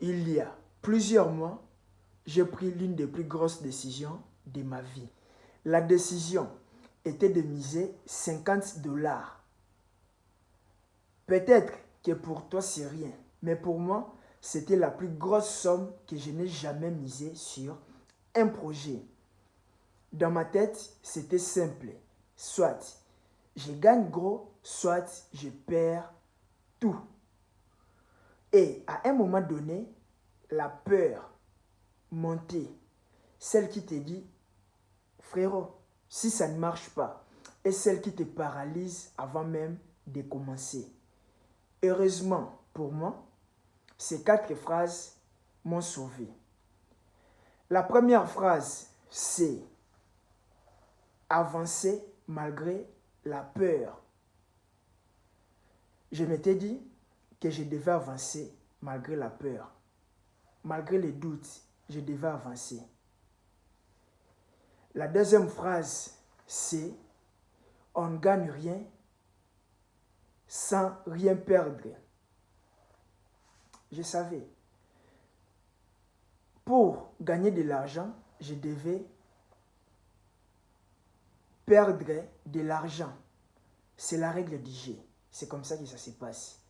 Il y a plusieurs mois, j'ai pris l'une des plus grosses décisions de ma vie. La décision était de miser $50. Peut-être que pour toi, c'est rien, mais pour moi, c'était la plus grosse somme que je n'ai jamais misée sur un projet. Dans ma tête, c'était simple. Soit je gagne gros, soit je perds tout. Et à un moment donné, la peur montait. Celle qui te dit, frérot, si ça ne marche pas, et celle qui te paralyse avant même de commencer. Heureusement pour moi, ces 4 phrases m'ont sauvé. La première phrase, c'est avancer malgré la peur. Je m'étais dit que je devais avancer malgré la peur. Malgré les doutes, je devais avancer. La deuxième phrase, c'est on ne gagne rien sans rien perdre. Je savais. Pour gagner de l'argent, je devais perdre de l'argent. C'est la règle du jeu. C'est comme ça que ça se passe.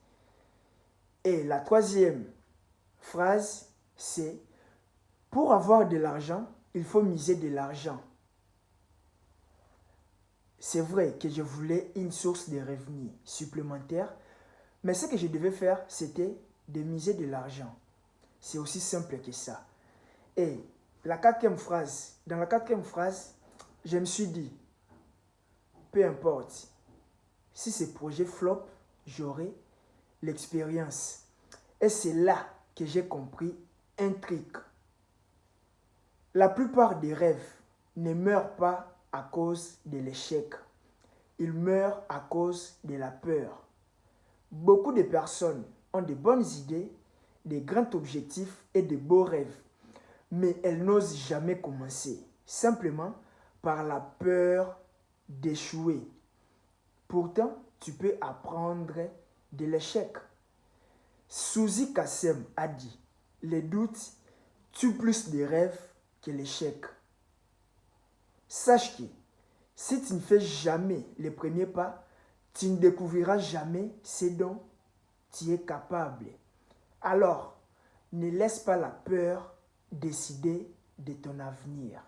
Et la troisième phrase, c'est pour avoir de l'argent, il faut miser de l'argent. C'est vrai que je voulais une source de revenus supplémentaire, mais ce que je devais faire, c'était de miser de l'argent. C'est aussi simple que ça. Et dans la quatrième phrase, je me suis dit, peu importe, si ce projet flop, j'aurai l'expérience. Et c'est là que j'ai compris un truc. La plupart des rêves ne meurent pas à cause de l'échec. Ils meurent à cause de la peur. Beaucoup de personnes ont de bonnes idées, de grands objectifs et de beaux rêves, mais elles n'osent jamais commencer, simplement par la peur d'échouer. Pourtant, tu peux apprendre de l'échec. Suzy Kassem a dit, les doutes tuent plus de rêves que l'échec. Sache que si tu ne fais jamais les premiers pas, tu ne découvriras jamais ce dont tu es capable. Alors, ne laisse pas la peur décider de ton avenir.